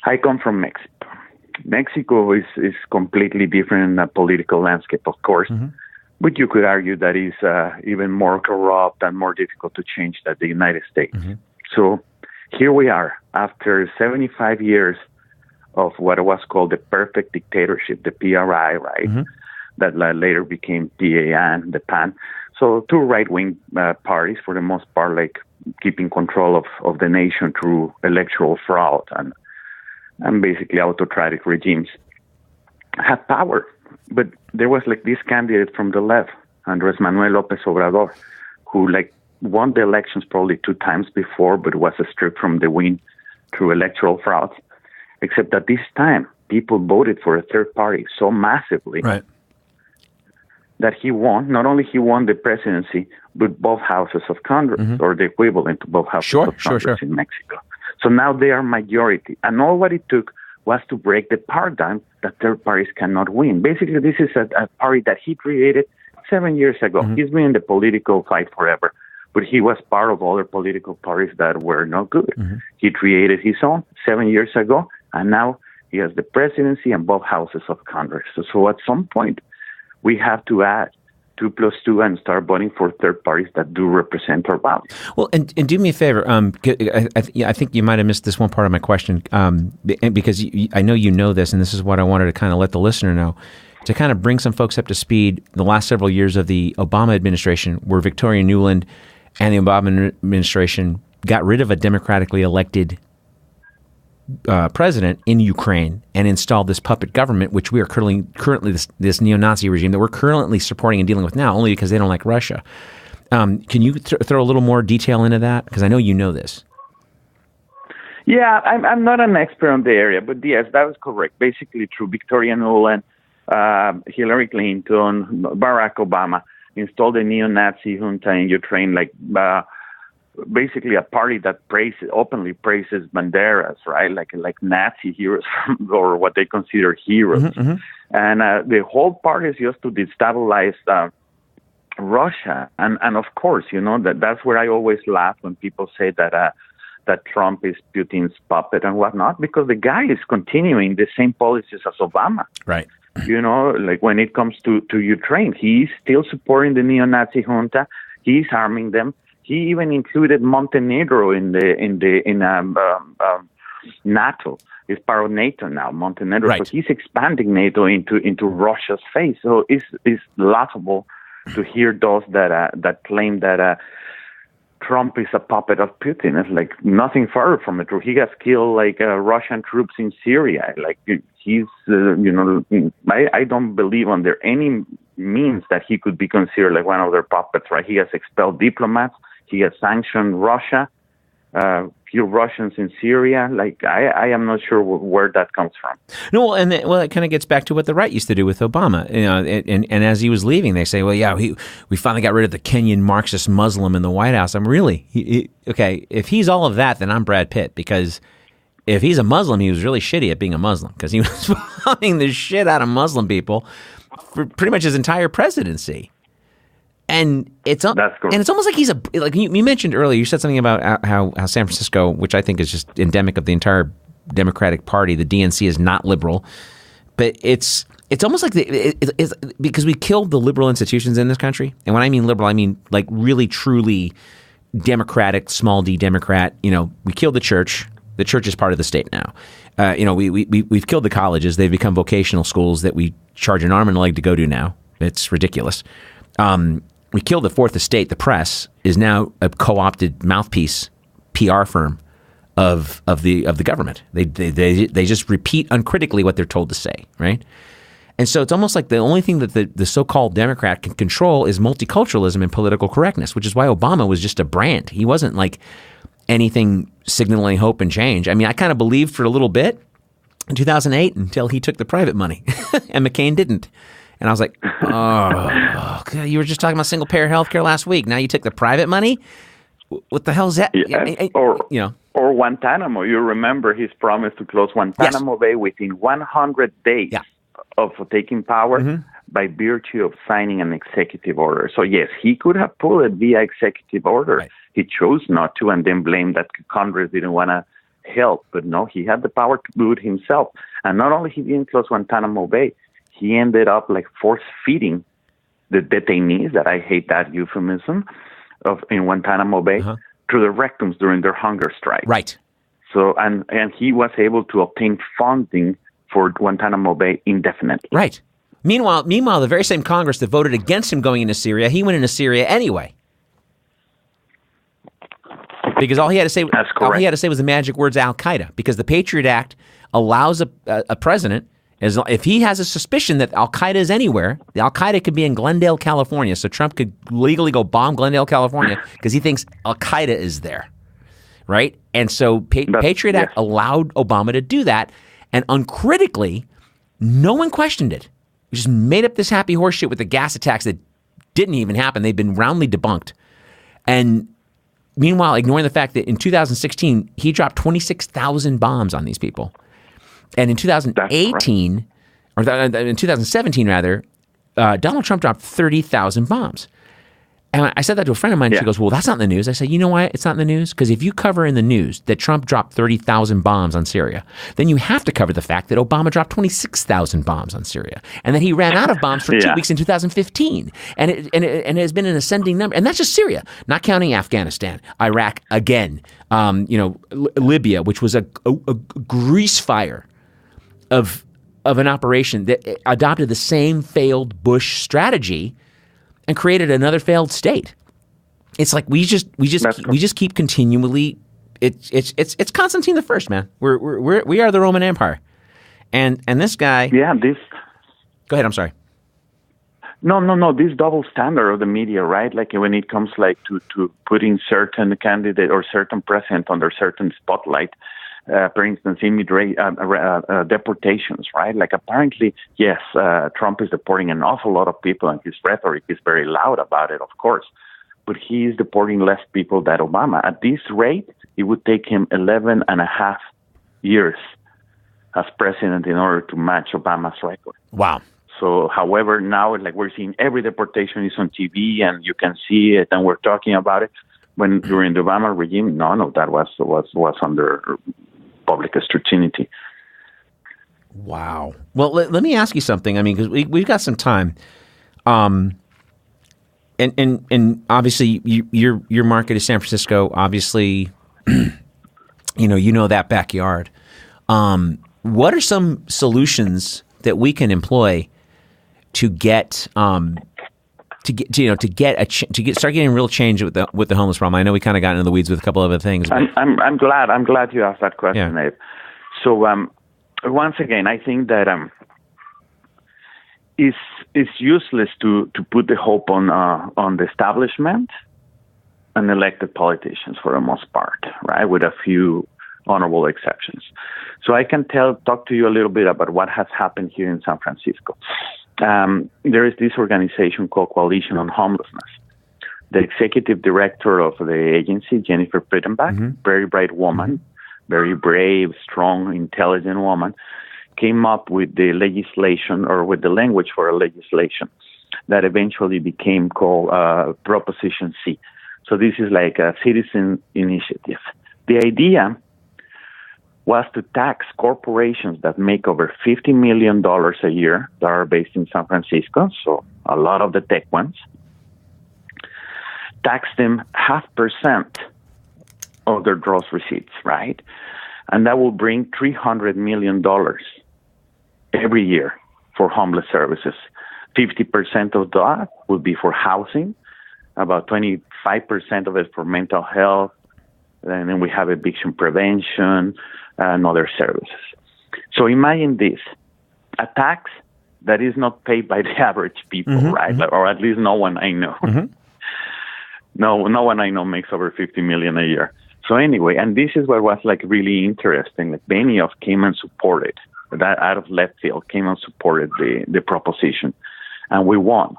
I come from Mexico. Mexico is completely different in the political landscape, of course, but you could argue that is even more corrupt and more difficult to change than the United States. So here we are, after 75 years of what was called the perfect dictatorship, the PRI, right? That later became PAN, the PAN. So 2 right-wing parties, for the most part, like keeping control of the nation through electoral fraud and basically autocratic regimes, had power. But there was this candidate from the left, Andrés Manuel López Obrador, who won the elections probably 2 times before, but was stripped from the win through electoral frauds. Except that this time, people voted for a third party so massively that he won. Not only he won the presidency, but both houses of Congress, or the equivalent to both houses of Congress in Mexico. So now they are majority. And all what it took was to break the paradigm that third parties cannot win. Basically, this is a party that he created 7 years ago. He's been in the political fight forever, but he was part of other political parties that were not good. He created his own 7 years ago, and now he has the presidency and both houses of Congress. So at some point, we have to add 2 + 2 and start voting for third parties that do represent our values. Well, and do me a favor. I think you might have missed this one part of my question because I know you know this, and this is what I wanted to kind of let the listener know. To kind of bring some folks up to speed, the last several years of the Obama administration, where Victoria Nuland and the Obama administration got rid of a democratically elected president in Ukraine and installed this puppet government, which we are currently this neo-Nazi regime that we're currently supporting and dealing with now, only because they don't like Russia. Can you throw a little more detail into that? Because I know you know this. Yeah, I'm not an expert on the area, but yes, that was correct. Basically, through Victoria Nuland, Hillary Clinton, Barack Obama installed a neo-Nazi junta in Ukraine, basically a party that openly praises banderas, right? Like Nazi heroes or what they consider heroes. And the whole party is just to destabilize Russia. And of course, that's where I always laugh when people say that Trump is Putin's puppet and whatnot, because the guy is continuing the same policies as Obama. Right. like when it comes to Ukraine, he's still supporting the neo-Nazi junta. He's harming them. He even included Montenegro in NATO. It's part of NATO now, Montenegro. Right. So he's expanding NATO into Russia's face. So it's laughable to hear those that claim that Trump is a puppet of Putin. It's like nothing far from it. He has killed Russian troops in Syria. Like he's, I don't believe under any means that he could be considered like one of their puppets, right? He has expelled diplomats. He has sanctioned Russia, few Russians in Syria. Like I am not sure where that comes from. No, it kind of gets back to what the right used to do with Obama. And as he was leaving, they say, well, yeah, we finally got rid of the Kenyan Marxist Muslim in the White House. I'm really okay. If he's all of that, then I'm Brad Pitt, because if he's a Muslim, he was really shitty at being a Muslim, because he was bombing the shit out of Muslim people for pretty much his entire presidency. And it's almost like he's like you mentioned earlier. You said something about how San Francisco, which I think is just endemic of the entire Democratic Party, the DNC is not liberal, but it's almost like it's because we killed the liberal institutions in this country. And when I mean liberal, I mean like really truly democratic, small d Democrat. We killed the church. The church is part of the state now. We've killed the colleges. They've become vocational schools that we charge an arm and a leg to go to now. It's ridiculous. We killed the fourth estate. The press is now a co-opted mouthpiece PR firm of the government. They just repeat uncritically what they're told to say, right? And so it's almost like the only thing that the so-called Democrat can control is multiculturalism and political correctness, which is why Obama was just a brand. He wasn't like anything signaling hope and change. I mean, I kind of believed for a little bit in 2008 until he took the private money and McCain didn't. And I was like, oh, God, you were just talking about single-payer health care last week. Now you took the private money? What the hell is that? Yeah. Or Guantanamo. You remember his promise to close Guantanamo Bay within 100 days of taking power by virtue of signing an executive order. So, yes, he could have pulled it via executive order. Right. He chose not to and then blamed that Congress didn't want to help. But no, he had the power to do it himself. And not only he didn't close Guantanamo Bay, he ended up like force-feeding the detainees, that I hate that euphemism, in Guantanamo Bay, to the rectums during their hunger strike. Right. So, and he was able to obtain funding for Guantanamo Bay indefinitely. Right. Meanwhile, the very same Congress that voted against him going into Syria, he went into Syria anyway. Because all he had to say was the magic words Al-Qaeda, because the Patriot Act allows a president, if he has a suspicion that Al-Qaeda is anywhere, the Al-Qaeda could be in Glendale, California, so Trump could legally go bomb Glendale, California, because he thinks Al-Qaeda is there, right? And so Patriot Act allowed Obama to do that, and uncritically, no one questioned it. We just made up this happy horse shit with the gas attacks that didn't even happen. They've been roundly debunked. And meanwhile, ignoring the fact that in 2016, he dropped 26,000 bombs on these people. And in 2018, or in 2017 rather, Donald Trump dropped 30,000 bombs. And I said that to a friend of mine, and she goes, well, that's not in the news. I said, you know why it's not in the news? Because if you cover in the news that Trump dropped 30,000 bombs on Syria, then you have to cover the fact that Obama dropped 26,000 bombs on Syria, and that he ran out of bombs for 2 weeks in 2015. And it has been an ascending number. And that's just Syria, not counting Afghanistan, Iraq again, Libya, which was a grease fire of an operation that adopted the same failed Bush strategy and created another failed state. It's like we just keep continually. It's Constantine the First, man. We are the Roman Empire, and this guy. Yeah, this. Go ahead. I'm sorry. No. This double standard of the media, right? Like when it comes like to putting certain candidate or certain president under certain spotlight. For instance, deportations, right? Like apparently, yes, Trump is deporting an awful lot of people, and his rhetoric is very loud about it, of course. But he is deporting less people than Obama. At this rate, it would take him 11 and a half years as president in order to match Obama's record. Wow. So, however, now like we're seeing every deportation is on TV, and you can see it, and we're talking about it. When during the Obama regime, none of that was under public scrutiny. Wow. Well, let me ask you something. I mean, because we've got some time. And obviously your market is San Francisco. Obviously, you know that backyard. What are some solutions that we can employ to get start getting real change with the homeless problem? I know we kind of got into the weeds with a couple other things. I'm glad you asked that question, Abe. So once again, I think that it's useless to put the hope on the establishment and elected politicians for the most part, right? With a few honorable exceptions. So I can talk to you a little bit about what has happened here in San Francisco. There is this organization called Coalition on Homelessness. The executive director of the agency, Jennifer Frittenbach, very bright woman, very brave, strong, intelligent woman, came up with the legislation or with the language for a legislation that eventually became called Proposition C. So this is like a citizen initiative. The idea was to tax corporations that make over $50 million a year that are based in San Francisco, so a lot of the tech ones, tax them 0.5% of their gross receipts, right? And that will bring $300 million every year for homeless services. 50% of that would be for housing, about 25% of it for mental health, and then we have eviction prevention and other services. So imagine this, a tax that is not paid by the average people, right? Or at least no one I know. No one I know makes over $50 million a year. So anyway, and this is what was like really interesting. Like Benioff came and supported that out of left field, came and supported the proposition, and we won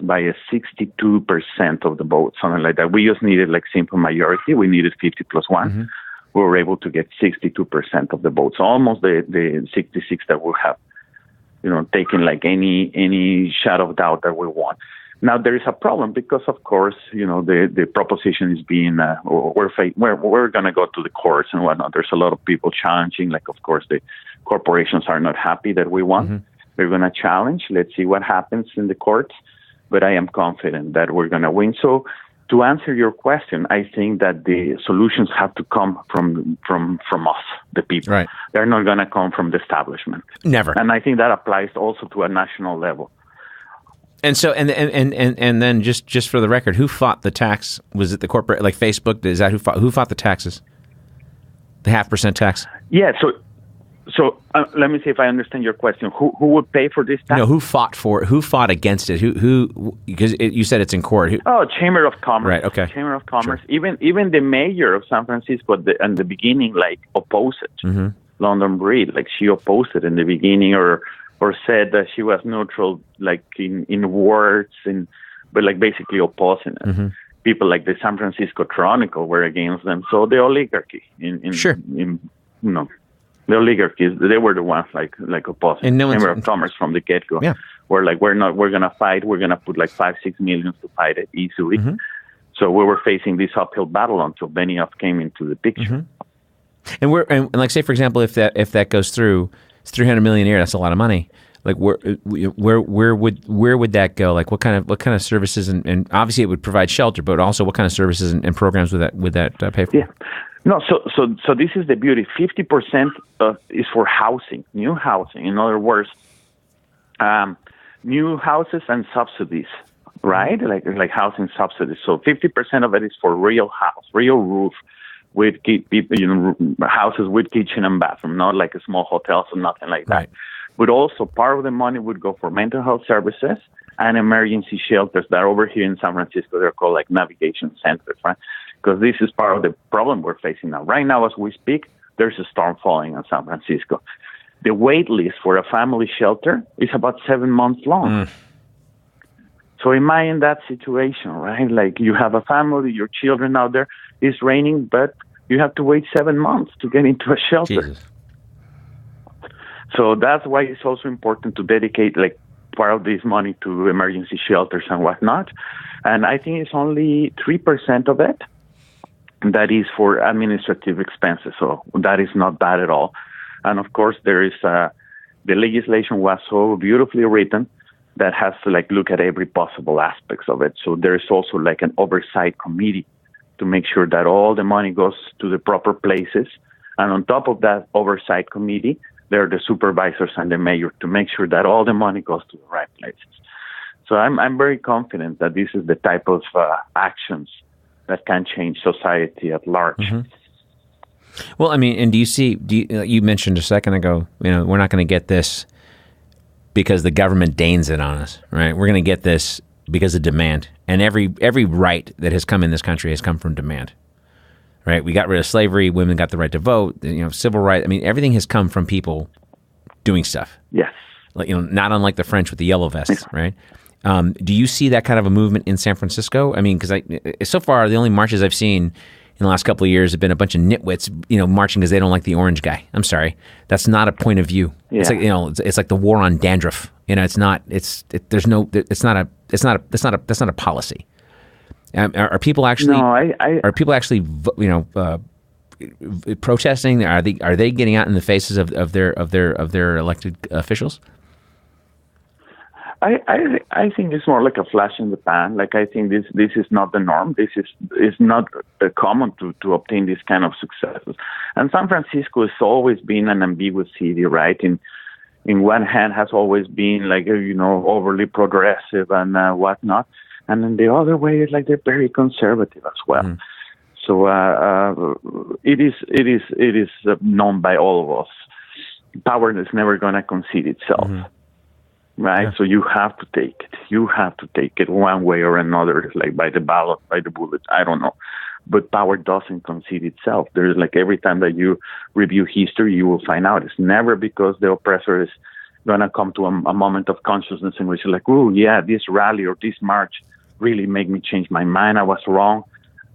by a 62% of the votes, something like that. We just needed like simple majority. We needed 50 plus 1. We were able to get 62% of the votes, almost the 66 that we have, taken like any shadow of doubt that we won. Now there is a problem because, of course, the proposition is being we're going to go to the courts and whatnot. There's a lot of people challenging. Like, of course, the corporations are not happy that we won. They're going to challenge. Let's see what happens in the courts. But I am confident that we're going to win. So, to answer your question, I think that the solutions have to come from us, the people. Right. They're not going to come from the establishment. Never. And I think that applies also to a national level. And so, and then just for the record, who fought the tax? Was it the corporate, like Facebook? Is that who fought the taxes? The 0.5% tax? Yeah. So let me see if I understand your question. Who would pay for this tax? No, who fought against it? Who? Because you said it's in court. Chamber of Commerce. Right. Okay. Chamber of Commerce. Sure. Even the mayor of San Francisco at the beginning, like, opposed it. London Breed, like, she opposed it in the beginning, or said that she was neutral, like in words, but like basically opposing it. People like the San Francisco Chronicle were against them. So the oligarchy the oligarchies, they were the ones like opposing. And Chamber of Commerce from the get-go. Yeah. We're like, we're going to fight. We're going to put like 5-6 million to fight it easily. So we were facing this uphill battle until Benioff came into the picture. And like, say for example, if that goes through, it's $300 million a year. That's a lot of money. Like where would that go? Like what kind of services and obviously it would provide shelter, but also what kind of services and programs would that pay for? Yeah. No, so this is the beauty. 50% is for housing, new housing. In other words, new houses and subsidies, right? Like housing subsidies. So 50% of it is for real house, real roof, with houses with kitchen and bathroom, not like a small hotels or nothing like that. Right. But also part of the money would go for mental health services and emergency shelters that are over here in San Francisco. They're called like navigation centers, right? Because this is part of the problem we're facing now. Right now, as we speak, there's a storm falling in San Francisco. The wait list for a family shelter is about 7 months long. So imagine that situation, right? Like you have a family, your children out there, it's raining, but you have to wait 7 months to get into a shelter. Jesus. So that's why it's also important to dedicate like part of this money to emergency shelters and whatnot. And I think it's only 3% of it that is for administrative expenses. So that is not bad at all. And of course, there is the legislation was so beautifully written that has to like look at every possible aspects of it. So there is also like an oversight committee to make sure that all the money goes to the proper places. And on top of that oversight committee, there are the supervisors and the mayor to make sure that all the money goes to the right places. So I'm very confident that this is the type of actions that can change society at large. Mm-hmm. Well, I mean, and you mentioned a second ago, we're not going to get this because the government deigns it on us, right? We're going to get this because of demand. And every right that has come in this country has come from demand, right? We got rid of slavery. Women got the right to vote, civil rights. I mean, everything has come from people doing stuff. Yes. Like, not unlike the French with the yellow vests, right? Do you see that kind of a movement in San Francisco? I mean, because so far, the only marches I've seen in the last couple of years have been a bunch of nitwits, marching because they don't like the orange guy. I'm sorry, that's not a point of view. Yeah. It's like it's like the war on dandruff. That's not a policy. Are people actually? No, are people actually protesting? Are they getting out in the faces of their elected officials? I think it's more like a flash in the pan. Like, I think this is not the norm. This is not common to obtain this kind of successes. And San Francisco has always been an ambiguous city, right? In one hand, has always been like overly progressive and whatnot, and then the other way is like they're very conservative as well. Mm. So it is known by all of us. Power is never going to concede itself. Mm-hmm. Right, yeah. So you have to take it. You have to take it one way or another, like by the ballot, by the bullet. I don't know, but power doesn't concede itself. There's like every time that you review history, you will find out it's never because the oppressor is gonna come to a moment of consciousness in which you're like, oh yeah, this rally or this march really made me change my mind. I was wrong.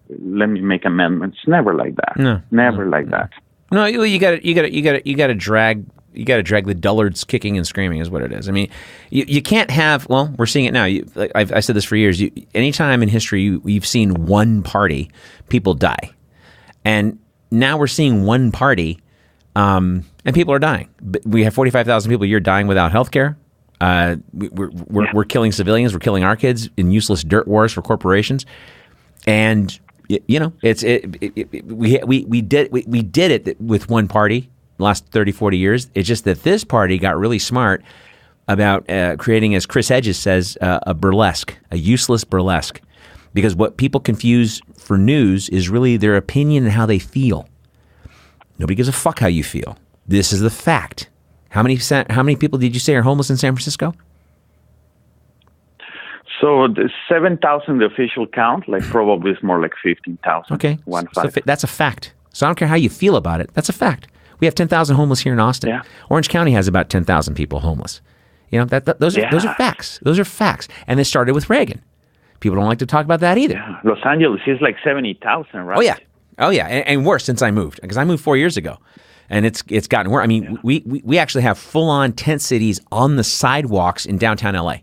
Let me make amendments. Never like that. No, never like that. No, you got to drag. You got to drag the dullards kicking and screaming is what it is. I mean, you can't have, well, we're seeing it now. I said this for years. Anytime in history you've seen one party, people die. And now we're seeing one party and people are dying. We have 45,000 people a year dying without health care. We're killing civilians. We're killing our kids in useless dirt wars for corporations. And, we did it with one party. Last 30, 40 years. It's just that this party got really smart about creating, as Chris Hedges says, a useless burlesque. Because what people confuse for news is really their opinion and how they feel. Nobody gives a fuck how you feel. This is the fact. How many people did you say are homeless in San Francisco? So the 7,000, the official count, like probably it's more like 15,000. Okay, so that's a fact. So I don't care how you feel about it. That's a fact. We have 10,000 homeless here in Austin. Yeah. Orange County has about 10,000 people homeless. Those are facts. Those are facts. And they started with Reagan. People don't like to talk about that either. Yeah. Los Angeles is like 70,000, right? Oh yeah, and worse since I moved, because I moved 4 years ago, and it's gotten worse. I mean, we actually have full-on tent cities on the sidewalks in downtown LA,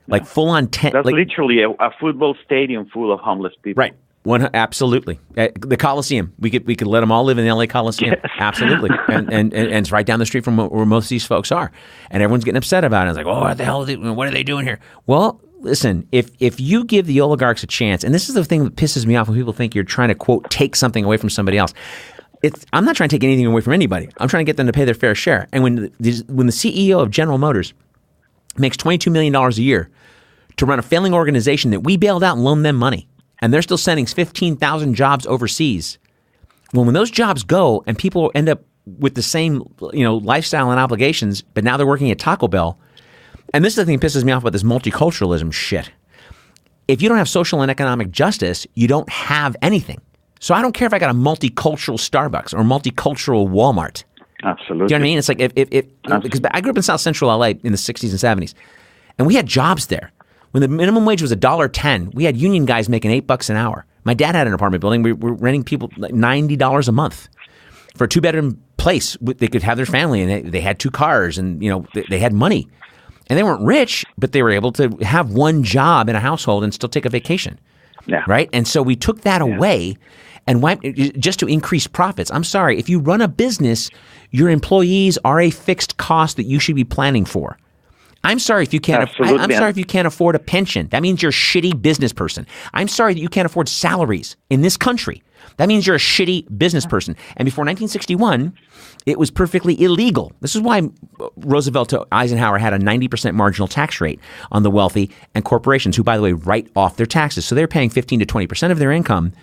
like full-on tent. That's literally a football stadium full of homeless people. Right. Absolutely. The Coliseum. We could let them all live in the LA Coliseum. Yes. Absolutely. and it's right down the street from where most of these folks are. And everyone's getting upset about it. It's like, oh, what the hell? What are they doing here? Well, listen, if you give the oligarchs a chance, and this is the thing that pisses me off when people think you're trying to, quote, take something away from somebody else. I'm not trying to take anything away from anybody. I'm trying to get them to pay their fair share. And when the CEO of General Motors makes $22 million a year to run a failing organization that we bailed out and loaned them money, and they're still sending 15,000 jobs overseas. Well, when those jobs go and people end up with the same, lifestyle and obligations, but now they're working at Taco Bell. And this is the thing that pisses me off about this multiculturalism shit. If you don't have social and economic justice, you don't have anything. So I don't care if I got a multicultural Starbucks or multicultural Walmart. Absolutely. Do you know what I mean? It's like because I grew up in South Central LA in the 60s and 70s, and we had jobs there. When the minimum wage was $1.10, we had union guys making $8 an hour. My dad had an apartment building. We were renting people like $90 a month for a 2-bedroom place. They could have their family, and they had 2 cars, and they had money. And they weren't rich, but they were able to have one job in a household and still take a vacation. Yeah. Right? And so we took that away and wiped just to increase profits. I'm sorry, if you run a business, Your employees are a fixed cost that you should be planning for. I'm sorry if you can't. I'm sorry if you can't afford a pension. That means you're a shitty business person. I'm sorry that you can't afford salaries in this country. That means you're a shitty business person. And before 1961, it was perfectly illegal. This is why Roosevelt to Eisenhower had a 90% marginal tax rate on the wealthy and corporations, who, by the way, write off their taxes. So they're paying 15 to 20% of their income,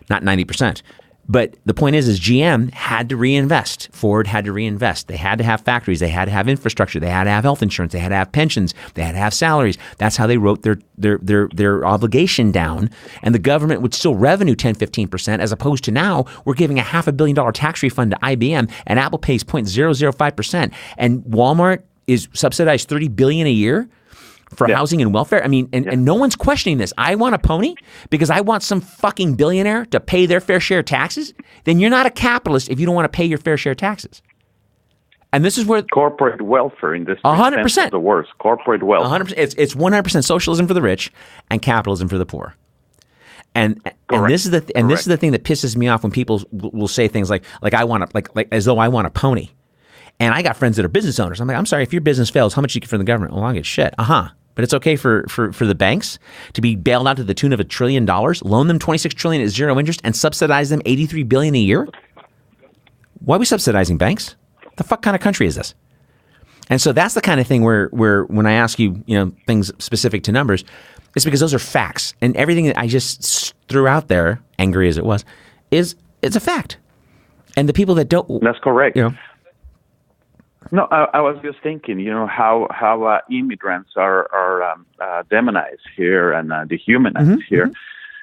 not 90%. But the point is GM had to reinvest. Ford had to reinvest. They had to have factories. They had to have infrastructure. They had to have health insurance. They had to have pensions. They had to have salaries. That's how they wrote their obligation down. And the government would still revenue 10, 15%, as opposed to now we're giving a $500 million tax refund to IBM, and Apple pays 0.005%. And Walmart is subsidized $30 billion a year for housing and welfare. I mean, and no one's questioning this. I want a pony because I want some fucking billionaire to pay their fair share of taxes. Then you're not a capitalist if you don't want to pay your fair share of taxes. And this is where corporate welfare in this 100% is the worst. Corporate welfare. 100%. It's 100% socialism for the rich and capitalism for the poor. And this is the thing that pisses me off when people will say things like I want to like as though I want a pony. And I got friends that are business owners. I'm like, I'm sorry, if your business fails, how much you get from the government? Well, I'll get shit. But it's okay for the banks to be bailed out to the tune of $1 trillion, loan them $26 trillion at zero interest, and subsidize them $83 billion a year. Why are we subsidizing banks? The fuck kind of country is this? And so that's the kind of thing where when I ask you, things specific to numbers, it's because those are facts, and everything that I just threw out there, angry as it was, it's a fact. And the people that don't, that's correct. No, I was just thinking, how immigrants are demonized here and dehumanized here,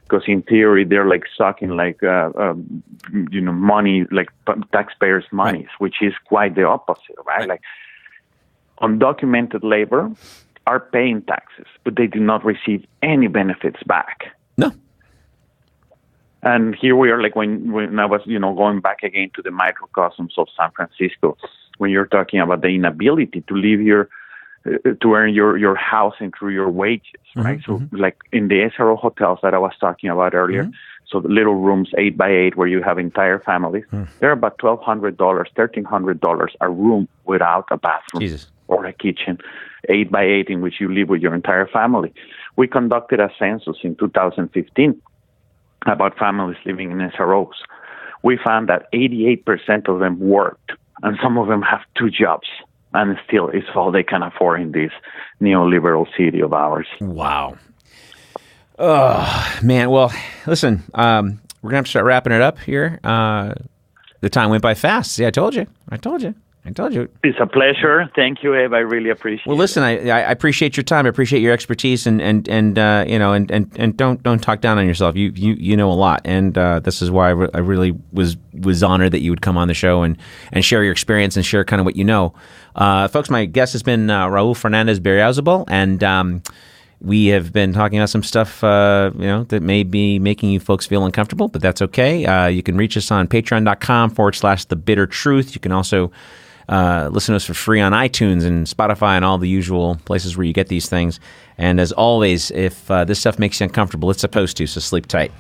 because in theory they're like sucking money, like taxpayers' money, which is quite the opposite, right? Like undocumented labor are paying taxes, but they do not receive any benefits back. No. And here we are, like when I was, going back again to the microcosms of San Francisco, when you're talking about the inability to live to earn your housing through your wages, right? So like in the SRO hotels that I was talking about earlier, so the little rooms 8x8 where you have entire families, they're about $1,200, $1,300 a room without a bathroom or a kitchen, 8x8 in which you live with your entire family. We conducted a census in 2015 about families living in SROs. We found that 88% of them worked, and some of them have 2 jobs, and still it's all they can afford in this neoliberal city of ours. Wow. Oh, man. Well, listen, we're going to have to start wrapping it up here. The time went by fast. See, I told you. It's a pleasure. Thank you, Abe. I really appreciate it. Well, listen, I appreciate your time. I appreciate your expertise, and don't talk down on yourself. You know a lot, and this is why I really was honored that you would come on the show and share your experience and share kind of what you know. Folks, my guest has been Raúl Fernández-Berriozábal, and we have been talking about some stuff, that may be making you folks feel uncomfortable, but that's okay. You can reach us on patreon.com/thebittertruth. You can also listen to us for free on iTunes and Spotify and all the usual places where you get these things. And as always, if this stuff makes you uncomfortable, it's supposed to, so sleep tight.